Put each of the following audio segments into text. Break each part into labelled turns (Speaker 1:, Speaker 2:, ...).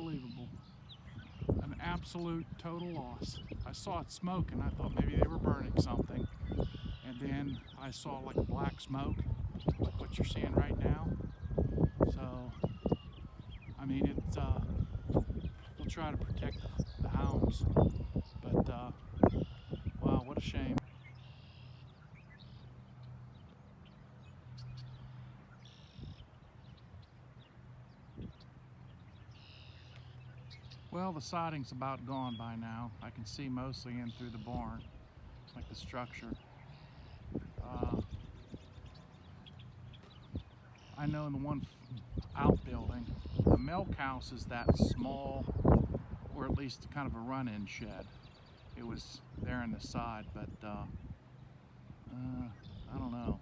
Speaker 1: Unbelievable. An absolute total loss. I saw it smoke and I thought maybe they were burning something. And then I saw like black smoke, like what you're seeing right now. So, I mean, it's, we'll try to protect the hounds. But, wow, what a shame. Well, the siding's about gone by now. I can see mostly in through the barn, like the structure. I know in the one outbuilding, the milk house is that small, or at least kind of a run-in shed. It was there in the side, but I don't know.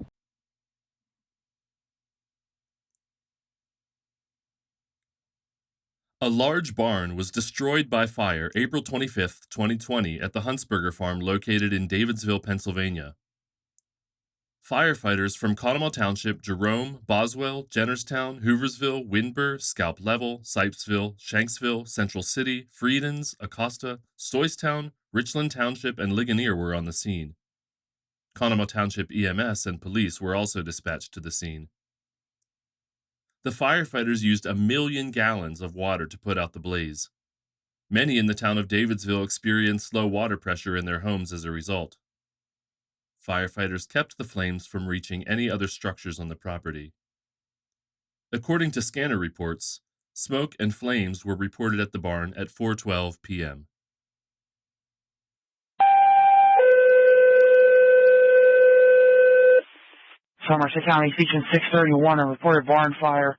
Speaker 2: A large barn was destroyed by fire April 25, 2020 at the Hunsberger farm located in Davidsville, Pennsylvania. Firefighters from Conemaugh Township, Jerome, Boswell, Jennerstown, Hooversville, Windber, Scalp Level, Sipesville, Shanksville, Central City, Friedens, Acosta, Stoystown, Richland Township, and Ligonier were on the scene. Conemaugh Township EMS and police were also dispatched to the scene. The firefighters used 1 million gallons of water to put out the blaze. Many in the town of Davidsville experienced low water pressure in their homes as a result. Firefighters kept the flames from reaching any other structures on the property. According to scanner reports, smoke and flames were reported at the barn at 4:12 p.m.
Speaker 3: Somerset County Station 631, a reported barn fire,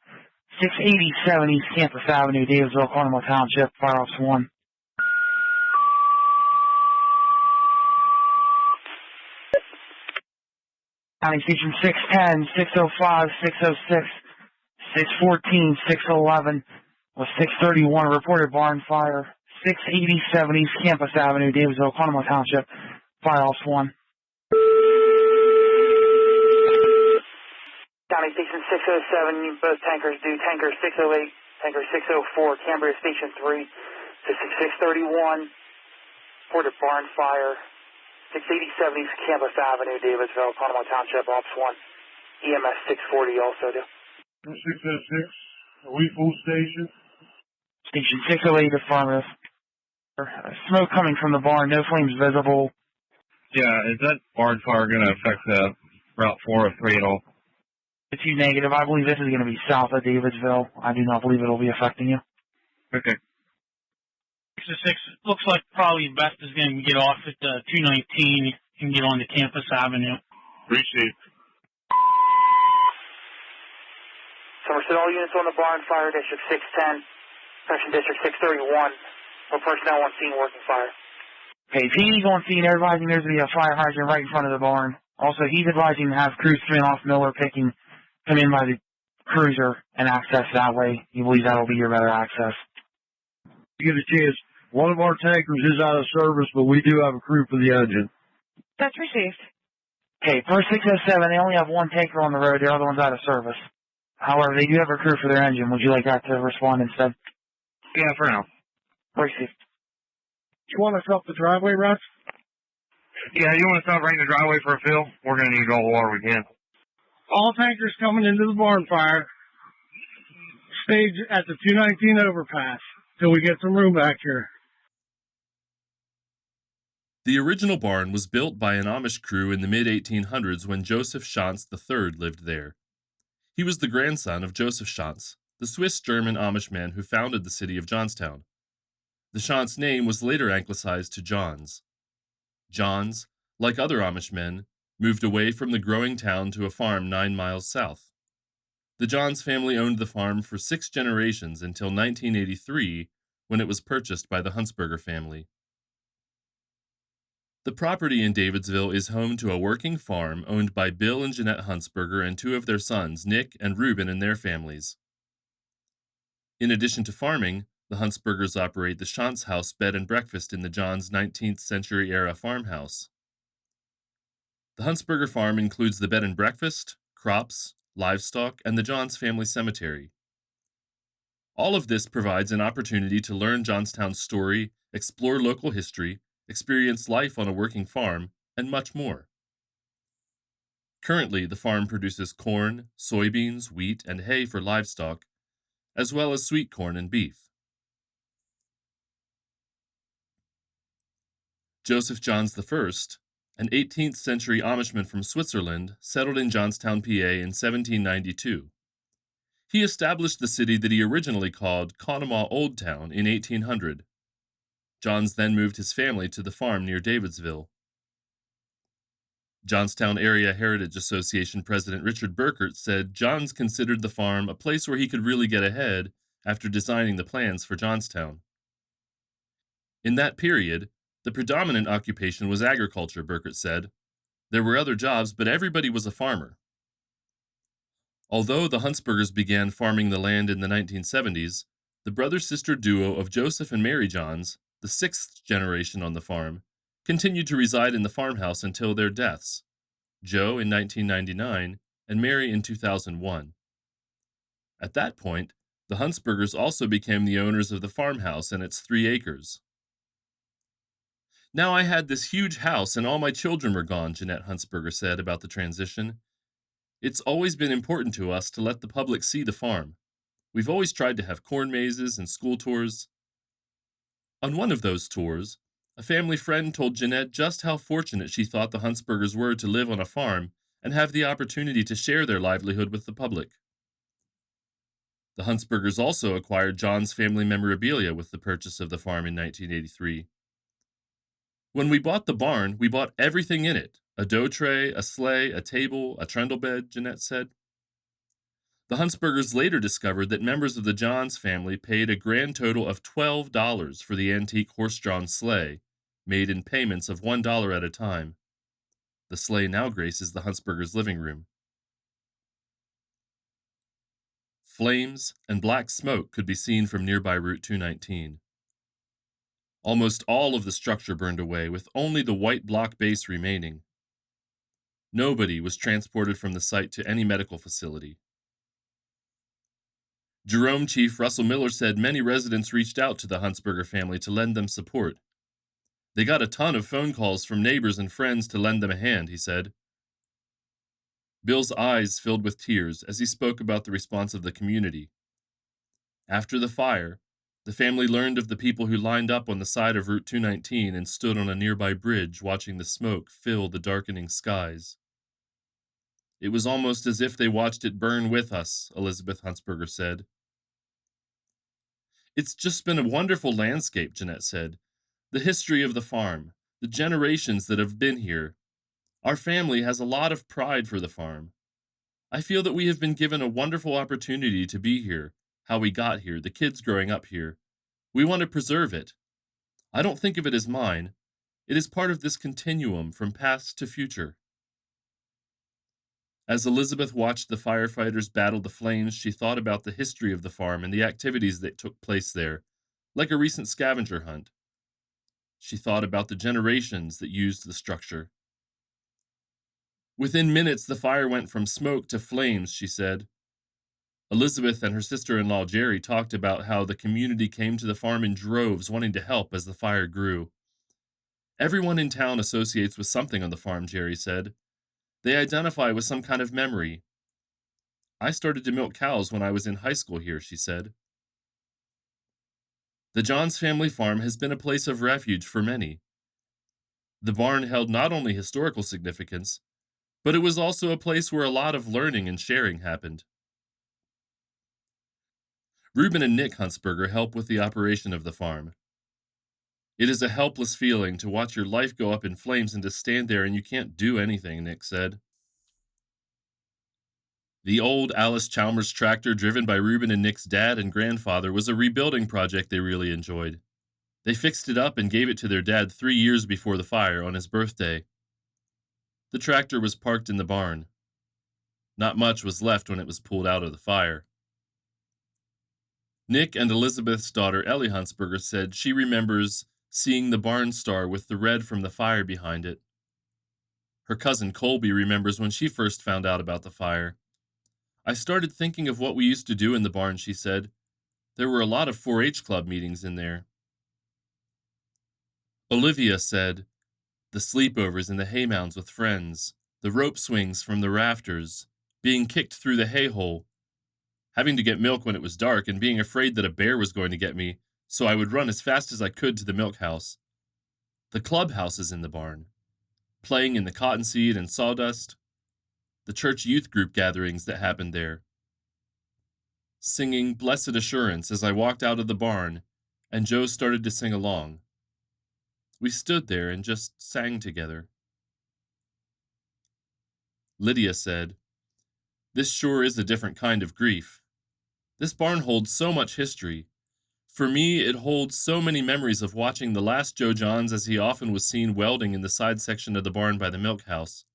Speaker 3: 687 East Campus Avenue, Davidsville, Conemaugh Township, Fire Officer 1. County Station 610, 605, 606, 614, 611, with 631, a reported barn fire, 687 East Campus Avenue, Davidsville, Conemaugh Township, Fire Officer 1. County Station 607, both tankers due. Tanker 608, Tanker 604, Cambria Station 3, to 631, reported barn fire, 687 East Campus Avenue, Davidsville, Conemaugh Township, Ops 1, EMS 640 also do.
Speaker 4: 606, are we full station?
Speaker 3: Station 608, affirmative. Smoke coming from the barn, no flames visible.
Speaker 4: Yeah, is that barn fire going to affect Route 403 at all?
Speaker 3: It's you negative. I believe this is going to be south of Davidsville. I do not believe it will be affecting you.
Speaker 4: Okay.
Speaker 5: 606, looks like probably best is going to get off at 219 and get on to Campus Avenue.
Speaker 4: Received.
Speaker 3: Somerset, all units on the barn fire, District 610, Section District 631, or personnel on scene working fire. Okay, PD's on scene, advising there's going to be a fire hydrant right in front of the barn. Also, he's advising to have crews coming off Miller picking, come in by the cruiser and access that way. He believes that will be your better access.
Speaker 4: You get a chance. One of our tankers is out of service, but we do have a crew for the engine.
Speaker 3: That's received. Okay, per 607, they only have one tanker on the road. The other one's out of service. However, they do have a crew for their engine. Would you like that to respond instead?
Speaker 4: Yeah, for now.
Speaker 3: Received.
Speaker 4: You want us up the driveway, Russ? Yeah, you want us out right in the driveway for a fill? We're going to need all the water we can.
Speaker 5: All tankers coming into the barn fire, stage at the 219 overpass till we get some room back here.
Speaker 2: The original barn was built by an Amish crew in the mid-1800s when Joseph Schanz III lived there. He was the grandson of Joseph Schanz, the Swiss-German Amish man who founded the city of Johnstown. The Schanz name was later anglicized to Johns. Johns, like other Amish men, moved away from the growing town to a farm 9 miles south. The Johns family owned the farm for 6 generations until 1983, when it was purchased by the Hunsberger family. The property in Davidsville is home to a working farm owned by Bill and Jeanette Hunsberger and 2 of their sons, Nick and Reuben, and their families. In addition to farming, the Hunsbergers operate the Schanz House Bed and Breakfast in the Johns 19th century era farmhouse. The Hunsberger farm includes the bed and breakfast, crops, livestock, and the Johns family cemetery. All of this provides an opportunity to learn Johnstown's story, explore local history, experience life on a working farm, and much more. Currently, the farm produces corn, soybeans, wheat, and hay for livestock, as well as sweet corn and beef. Joseph Johns I, an 18th century Amishman from Switzerland, settled in Johnstown, PA in 1792. He established the city that he originally called Conemaugh Old Town in 1800. Johns then moved his family to the farm near Davidsville. Johnstown Area Heritage Association President Richard Burkert said Johns considered the farm a place where he could really get ahead after designing the plans for Johnstown. In that period, the predominant occupation was agriculture, Burkert said. There were other jobs, but everybody was a farmer. Although the Hunsbergers began farming the land in the 1970s, the brother-sister duo of Joseph and Mary Johns, the sixth generation on the farm, continued to reside in the farmhouse until their deaths, Joe in 1999 and Mary in 2001. At that point, the Hunsbergers also became the owners of the farmhouse and its 3 acres. Now I had this huge house and all my children were gone, Jeanette Hunsberger said about the transition. It's always been important to us to let the public see the farm. We've always tried to have corn mazes and school tours. On one of those tours, a family friend told Jeanette just how fortunate she thought the Hunsbergers were to live on a farm and have the opportunity to share their livelihood with the public. The Hunsbergers also acquired John's family memorabilia with the purchase of the farm in 1983. When we bought the barn, we bought everything in it, a dough tray, a sleigh, a table, a trundle bed, Jeanette said. The Hunsbergers later discovered that members of the Johns family paid a grand total of $12 for the antique horse-drawn sleigh, made in payments of $1 at a time. The sleigh now graces the Hunsbergers' living room. Flames and black smoke could be seen from nearby Route 219. Almost all of the structure burned away, with only the white block base remaining. Nobody was transported from the site to any medical facility. Jerome Chief Russell Miller said many residents reached out to the Hunsberger family to lend them support. They got a ton of phone calls from neighbors and friends to lend them a hand, he said. Bill's eyes filled with tears as he spoke about the response of the community. After the fire, the family learned of the people who lined up on the side of Route 219 and stood on a nearby bridge watching the smoke fill the darkening skies. It was almost as if they watched it burn with us, Elizabeth Hunsberger said. It's just been a wonderful landscape, Jeanette said. The history of the farm, the generations that have been here. Our family has a lot of pride for the farm. I feel that we have been given a wonderful opportunity to be here, how we got here, the kids growing up here. We want to preserve it. I don't think of it as mine. It is part of this continuum from past to future. As Elizabeth watched the firefighters battle the flames, she thought about the history of the farm and the activities that took place there, like a recent scavenger hunt. She thought about the generations that used the structure. Within minutes, the fire went from smoke to flames, she said. Elizabeth and her sister-in-law Jerry talked about how the community came to the farm in droves wanting to help as the fire grew. Everyone in town associates with something on the farm, Jerry said. They identify with some kind of memory. I started to milk cows when I was in high school here, she said. The Johns family farm has been a place of refuge for many. The barn held not only historical significance, but it was also a place where a lot of learning and sharing happened. Reuben and Nick Hunsberger help with the operation of the farm. It is a helpless feeling to watch your life go up in flames and to stand there and you can't do anything, Nick said. The old Alice Chalmers tractor driven by Reuben and Nick's dad and grandfather was a rebuilding project they really enjoyed. They fixed it up and gave it to their dad 3 years before the fire on his birthday. The tractor was parked in the barn. Not much was left when it was pulled out of the fire. Nick and Elizabeth's daughter Ellie Hunsberger said she remembers seeing the BarnStory with the red from the fire behind it. Her cousin Colby remembers when she first found out about the fire. I started thinking of what we used to do in the barn, she said. There were a lot of 4-H club meetings in there. Olivia said, the sleepovers in the hay mounds with friends, the rope swings from the rafters, being kicked through the hay hole, having to get milk when it was dark, and being afraid that a bear was going to get me, so I would run as fast as I could to the milk house. The clubhouses in the barn, playing in the cottonseed and sawdust, the church youth group gatherings that happened there, singing Blessed Assurance as I walked out of the barn, and Joe started to sing along. We stood there and just sang together. Lydia said, this sure is a different kind of grief. This barn holds so much history. For me, it holds so many memories of watching the last Joe Johns as he often was seen welding in the side section of the barn by the milk house.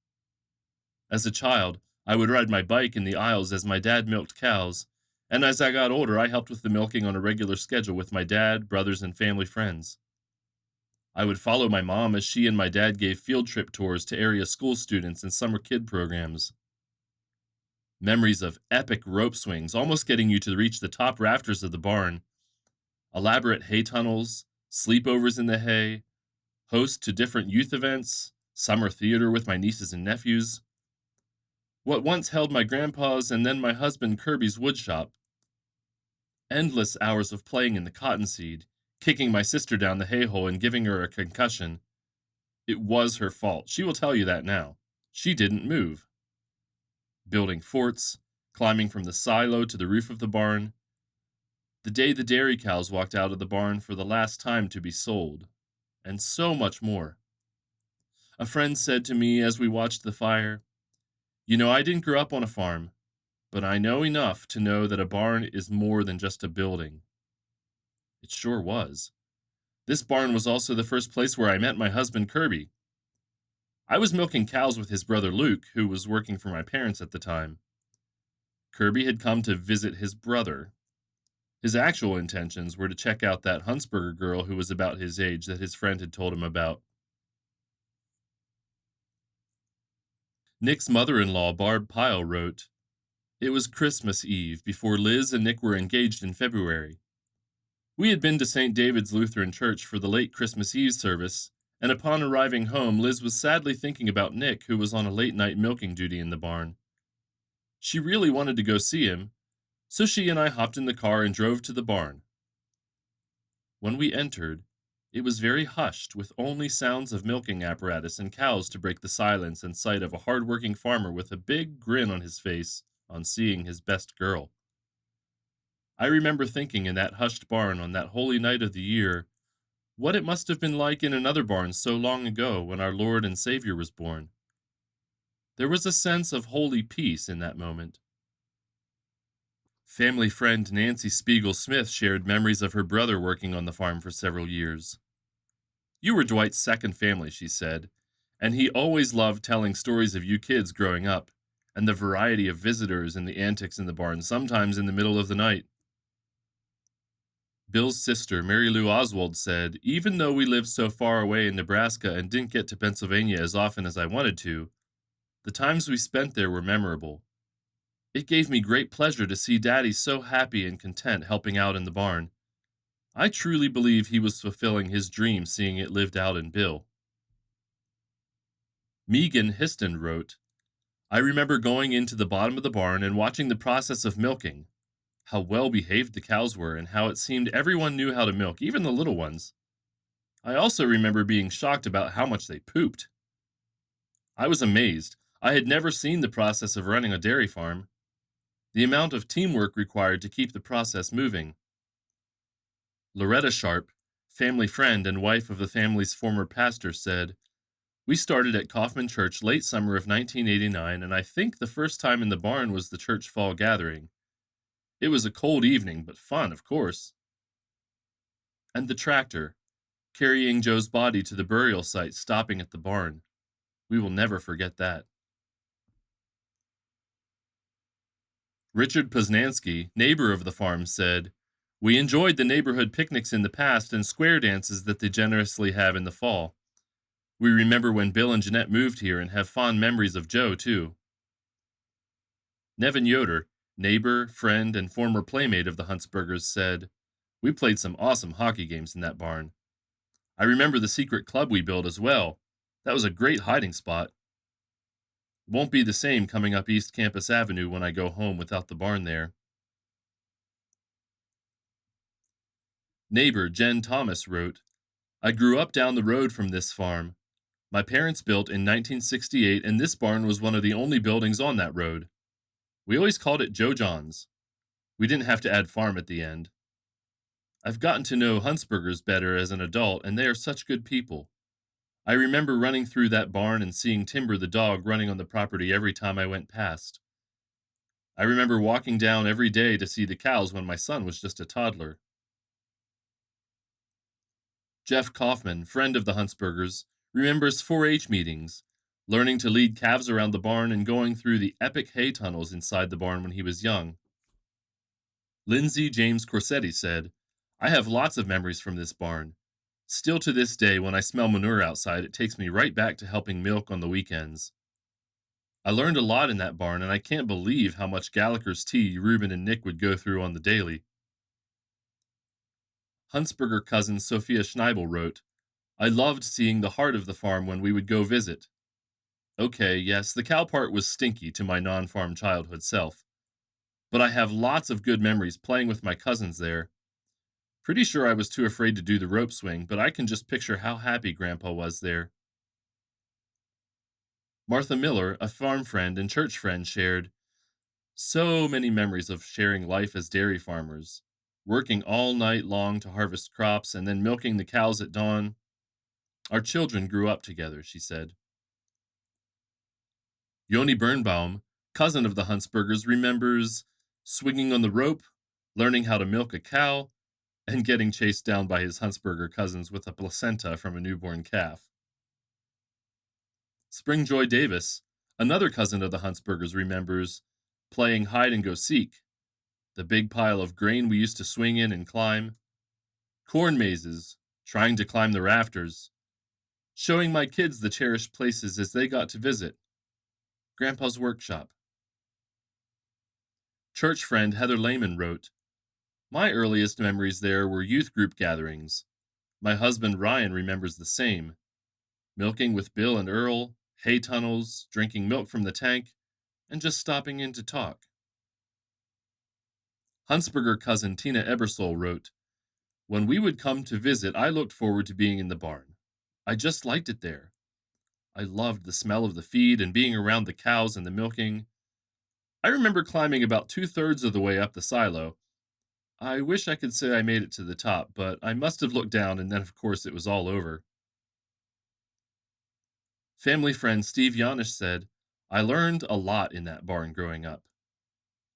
Speaker 2: As a child, I would ride my bike in the aisles as my dad milked cows, and as I got older, I helped with the milking on a regular schedule with my dad, brothers, and family friends. I would follow my mom as she and my dad gave field trip tours to area school students and summer kid programs. Memories of epic rope swings, almost getting you to reach the top rafters of the barn, elaborate hay tunnels, sleepovers in the hay, host to different youth events, summer theater with my nieces and nephews, what once held my grandpa's and then my husband Kirby's woodshop, endless hours of playing in the cottonseed, kicking my sister down the hay hole and giving her a concussion. It was her fault. She will tell you that now. She didn't move. Building forts, climbing from the silo to the roof of the barn, the day the dairy cows walked out of the barn for the last time to be sold, and so much more. A friend said to me as we watched the fire, you know, I didn't grow up on a farm, but I know enough to know that a barn is more than just a building. It sure was. This barn was also the first place where I met my husband Kirby. I was milking cows with his brother Luke, who was working for my parents at the time. Kirby had come to visit his brother. His actual intentions were to check out that Hunsberger girl who was about his age that his friend had told him about. Nick's mother-in-law, Barb Pyle, wrote, it was Christmas Eve before Liz and Nick were engaged in February. We had been to St. David's Lutheran Church for the late Christmas Eve service, and upon arriving home, Liz was sadly thinking about Nick, who was on a late-night milking duty in the barn. She really wanted to go see him, so she and I hopped in the car and drove to the barn. When we entered, it was very hushed, with only sounds of milking apparatus and cows to break the silence and sight of a hard-working farmer with a big grin on his face on seeing his best girl. I remember thinking in that hushed barn on that holy night of the year what it must have been like in another barn so long ago when our Lord and Savior was born. There was a sense of holy peace in that moment. Family friend Nancy Spiegel Smith shared memories of her brother working on the farm for several years. You were Dwight's second family, she said, and he always loved telling stories of you kids growing up, and the variety of visitors and the antics in the barn, sometimes in the middle of the night. Bill's sister, Mary Lou Oswald, said, even though we lived so far away in Nebraska and didn't get to Pennsylvania as often as I wanted to, the times we spent there were memorable. It gave me great pleasure to see Daddy so happy and content helping out in the barn. I truly believe he was fulfilling his dream seeing it lived out in Bill. Megan Histon wrote, I remember going into the bottom of the barn and watching the process of milking, how well behaved the cows were and how it seemed everyone knew how to milk, even the little ones. I also remember being shocked about how much they pooped. I was amazed. I had never seen the process of running a dairy farm. The amount of teamwork required to keep the process moving. Loretta Sharp, family friend and wife of the family's former pastor, said, we started at Kaufman Church late summer of 1989, and I think the first time in the barn was the church fall gathering. It was a cold evening, but fun, of course. And the tractor, carrying Joe's body to the burial site, stopping at the barn. We will never forget that. Richard Poznansky, neighbor of the farm, said, we enjoyed the neighborhood picnics in the past and square dances that they generously have in the fall. We remember when Bill and Jeanette moved here and have fond memories of Joe, too. Nevin Yoder, Neighbor, friend, and former playmate of the Hunsbergers said, "We played some awesome hockey games in that barn. I remember the secret club we built as well. That was a great hiding spot. Won't be the same coming up East Campus Avenue when I go home without the barn there." Neighbor Jen Thomas wrote, "I grew up down the road from this farm. My parents built in 1968, and this barn was one of the only buildings on that road. We always called it Joe John's. We didn't have to add farm at the end. I've gotten to know Hunsbergers better as an adult, and they are such good people. I remember running through that barn and seeing Timber the dog running on the property every time I went past. I remember walking down every day to see the cows when my son was just a toddler." Jeff Kaufman, friend of the Hunsbergers, remembers 4-H meetings, learning to lead calves around the barn and going through the epic hay tunnels inside the barn when he was young. Lindsay James Corsetti said, "I have lots of memories from this barn. Still to this day, when I smell manure outside, it takes me right back to helping milk on the weekends. I learned a lot in that barn, and I can't believe how much Gallagher's tea Reuben and Nick would go through on the daily." Hunsberger cousin Sophia Schneibel wrote, "I loved seeing the heart of the farm when we would go visit. Okay, yes, the cow part was stinky to my non-farm childhood self, but I have lots of good memories playing with my cousins there. Pretty sure I was too afraid to do the rope swing, but I can just picture how happy Grandpa was there." Martha Miller, a farm friend and church friend, shared, "So many memories of sharing life as dairy farmers, working all night long to harvest crops and then milking the cows at dawn. Our children grew up together," she said. Yoni Birnbaum, cousin of the Hunsbergers, remembers swinging on the rope, learning how to milk a cow, and getting chased down by his Hunsberger cousins with a placenta from a newborn calf. Springjoy Davis, another cousin of the Hunsbergers, remembers playing hide-and-go-seek, the big pile of grain we used to swing in and climb, corn mazes, trying to climb the rafters, showing my kids the cherished places as they got to visit, Grandpa's workshop. Church friend Heather Lehman wrote, "My earliest memories there were youth group gatherings. My husband Ryan remembers the same. Milking with Bill and Earl, hay tunnels, drinking milk from the tank, and just stopping in to talk." Hunsberger cousin Tina Ebersole wrote, "When we would come to visit, I looked forward to being in the barn. I just liked it there. I loved the smell of the feed and being around the cows and the milking. I remember climbing about 2/3 of the way up the silo. I wish I could say I made it to the top, but I must have looked down and then of course it was all over." Family friend Steve Yanish said, "I learned a lot in that barn growing up.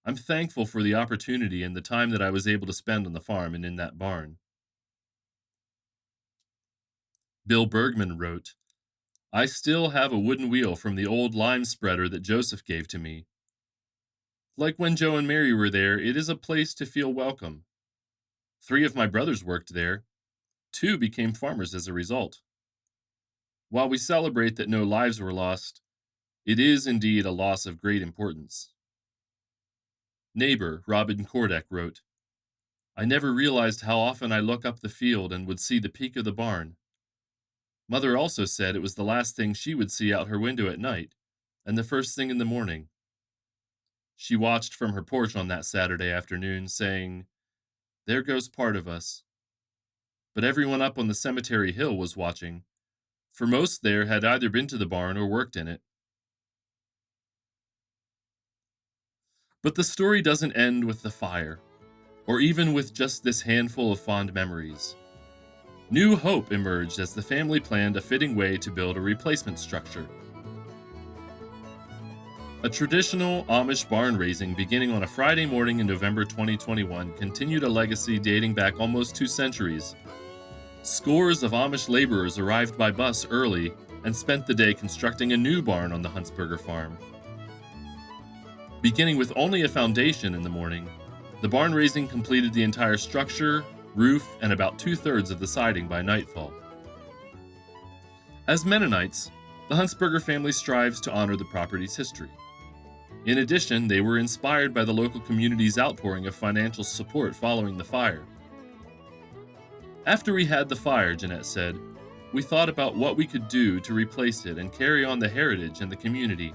Speaker 2: I'm thankful for the opportunity and the time that I was able to spend on the farm and in that barn." Bill Bergman wrote, "I still have a wooden wheel from the old lime spreader that Joseph gave to me. Like when Joe and Mary were there, it is a place to feel welcome. 3 of my brothers worked there. 2 became farmers as a result. While we celebrate that no lives were lost, it is indeed a loss of great importance." Neighbor Robin Kordek wrote, "I never realized how often I look up the field and would see the peak of the barn. Mother also said it was the last thing she would see out her window at night, and the first thing in the morning. She watched from her porch on that Saturday afternoon, saying, 'There goes part of us.' But everyone up on the cemetery hill was watching, for most there had either been to the barn or worked in it." But the story doesn't end with the fire, or even with just this handful of fond memories. New hope emerged as the family planned a fitting way to build a replacement structure. A traditional Amish barn raising beginning on a Friday morning in November 2021 continued a legacy dating back almost 2 centuries. Scores of Amish laborers arrived by bus early and spent the day constructing a new barn on the Hunsberger farm. Beginning with only a foundation in the morning, the barn raising completed the entire structure, roof, and about 2/3 of the siding by nightfall. As Mennonites, the Hunsberger family strives to honor the property's history. In addition, they were inspired by the local community's outpouring of financial support following the fire. After we had the fire, Jeanette said, we thought about what we could do to replace it and carry on the heritage in the community.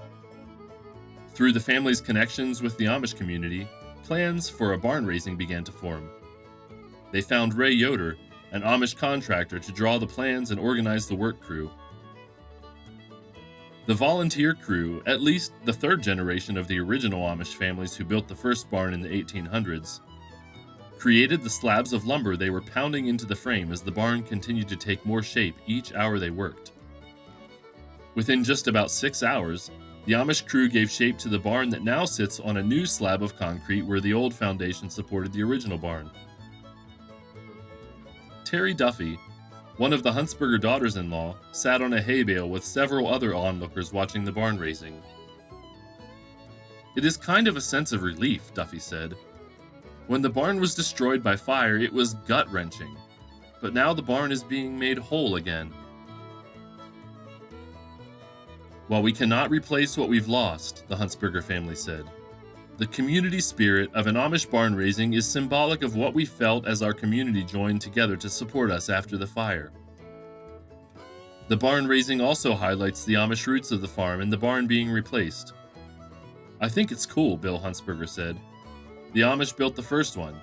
Speaker 2: Through the family's connections with the Amish community, plans for a barn raising began to form. They found Ray Yoder, an Amish contractor, to draw the plans and organize the work crew. The volunteer crew, at least the third generation of the original Amish families who built the first barn in the 1800s, created the slabs of lumber they were pounding into the frame as the barn continued to take more shape each hour they worked. Within just about 6 hours, the Amish crew gave shape to the barn that now sits on a new slab of concrete where the old foundation supported the original barn. Terry Duffy, one of the Hunsberger daughters-in-law, sat on a hay bale with several other onlookers watching the barn raising. It is kind of a sense of relief, Duffy said. When the barn was destroyed by fire, it was gut-wrenching, but now the barn is being made whole again. While we cannot replace what we've lost, the Hunsberger family said, the community spirit of an Amish barn raising is symbolic of what we felt as our community joined together to support us after the fire. The barn raising also highlights the Amish roots of the farm and the barn being replaced. I think it's cool, Bill Hunsberger said. The Amish built the first one.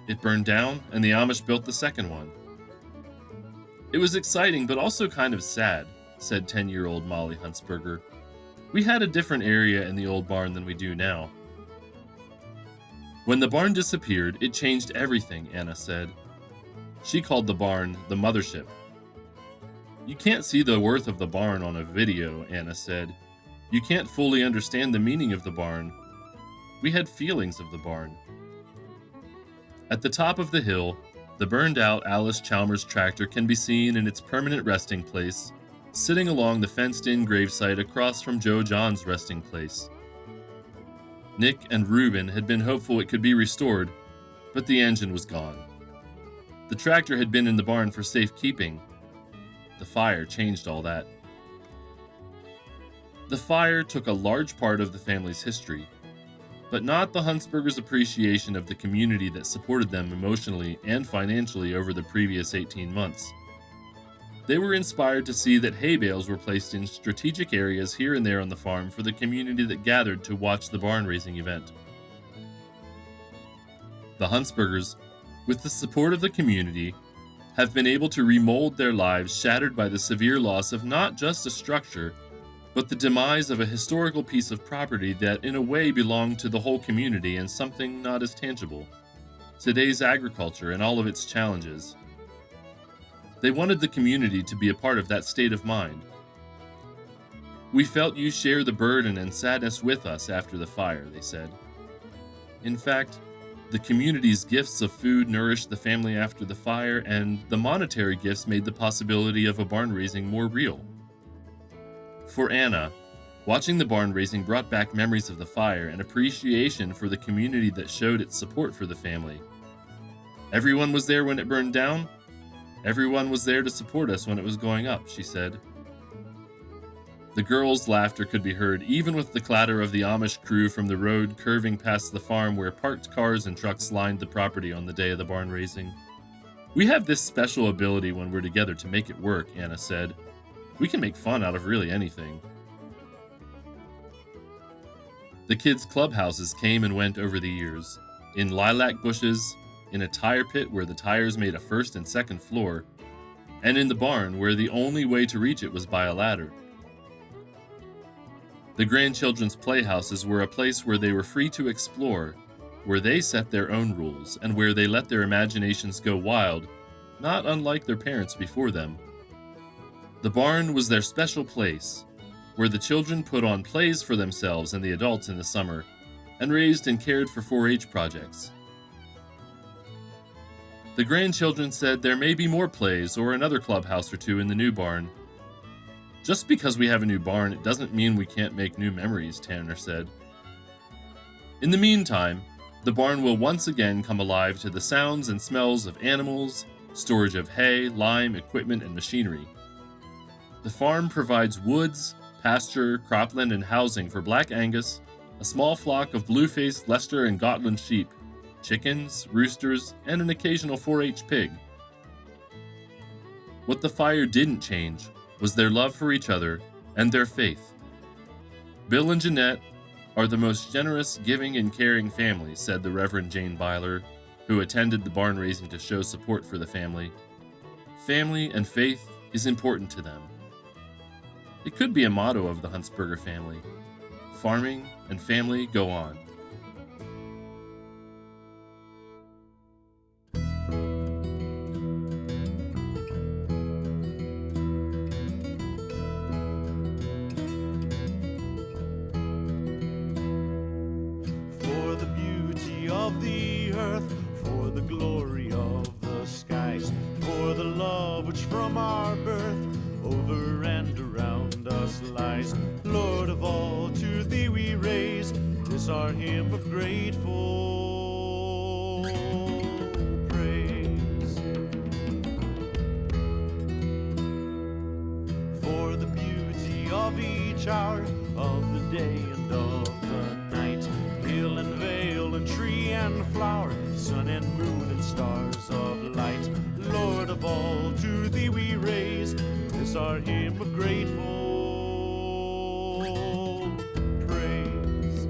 Speaker 2: It burned down, and the Amish built the second one. It was exciting, but also kind of sad, said 10-year-old Molly Hunsberger. We had a different area in the old barn than we do now. When the barn disappeared, it changed everything, Anna said. She called the barn the mothership. You can't see the worth of the barn on a video, Anna said. You can't fully understand the meaning of the barn. We had feelings of the barn. At the top of the hill, the burned-out Alice Chalmers tractor can be seen in its permanent resting place, sitting along the fenced-in gravesite across from Joe John's resting place. Nick and Reuben had been hopeful it could be restored, but the engine was gone. The tractor had been in the barn for safekeeping. The fire changed all that. The fire took a large part of the family's history, but not the Hunsbergers' appreciation of the community that supported them emotionally and financially over the previous 18 months. They were inspired to see that hay bales were placed in strategic areas here and there on the farm for the community that gathered to watch the barn raising event. The Hunsbergers, with the support of the community, have been able to remold their lives shattered by the severe loss of not just a structure, but the demise of a historical piece of property that in a way belonged to the whole community and something not as tangible, today's agriculture and all of its challenges. They wanted the community to be a part of that state of mind. We felt you share the burden and sadness with us after the fire, they said. In fact, the community's gifts of food nourished the family after the fire, and the monetary gifts made the possibility of a barn raising more real. For Anna, watching the barn raising brought back memories of the fire and appreciation for the community that showed its support for the family. Everyone was there when it burned down. Everyone was there to support us when it was going up, she said. The girls' laughter could be heard even with the clatter of the Amish crew from the road curving past the farm where parked cars and trucks lined the property on the day of the barn raising. We have this special ability when we're together to make it work, Anna said. We can make fun out of really anything. The kids' clubhouses came and went over the years, in lilac bushes, in a tire pit where the tires made a first and second floor, and in the barn where the only way to reach it was by a ladder. The grandchildren's playhouses were a place where they were free to explore, where they set their own rules, and where they let their imaginations go wild, not unlike their parents before them. The barn was their special place, where the children put on plays for themselves and the adults in the summer, and raised and cared for 4-H projects. The grandchildren said there may be more plays or another clubhouse or two in the new barn. Just because we have a new barn, it doesn't mean we can't make new memories, Tanner said. In the meantime, the barn will once again come alive to the sounds and smells of animals, storage of hay, lime, equipment, and machinery. The farm provides woods, pasture, cropland, and housing for Black Angus, a small flock of blue-faced Leicester and Gotland sheep, chickens, roosters, and an occasional 4-H pig. What the fire didn't change was their love for each other and their faith. Bill and Jeanette are the most generous, giving, and caring family, said the Reverend Jane Byler, who attended the barn raising to show support for the family. Family and faith is important to them. It could be a motto of the Hunsberger family. Farming and family go on.
Speaker 6: For the beauty of the earth, for the glory of the skies, for the love which from our birth over and around us lies. Lord of all, to thee we raise this our hymn of grateful praise. For the beauty of each hour of the day and of the night, hill and vale and tree and flower, sun and moon and stars of light. Lord of all, to thee we raise this our hymn of grateful praise.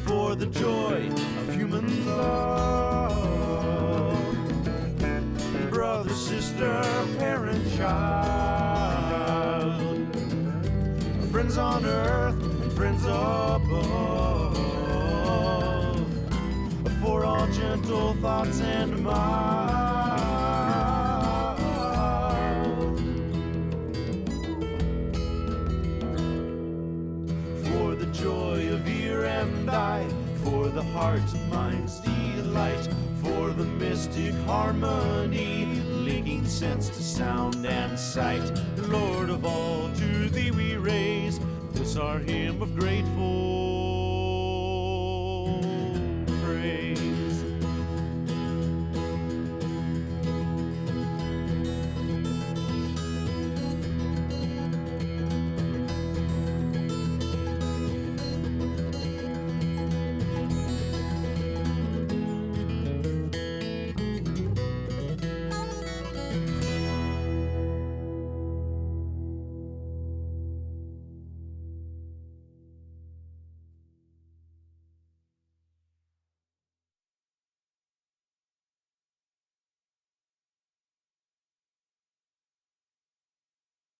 Speaker 6: For the joy of human love, brother, sister, parent, child, friends on earth and friends above, for all gentle thoughts and mild, for the joy of ear and eye, for the heart and mind's delight, for the mystic harmony, linking sense to sound and sight. Lord of all, to thee we raise this our hymn of grateful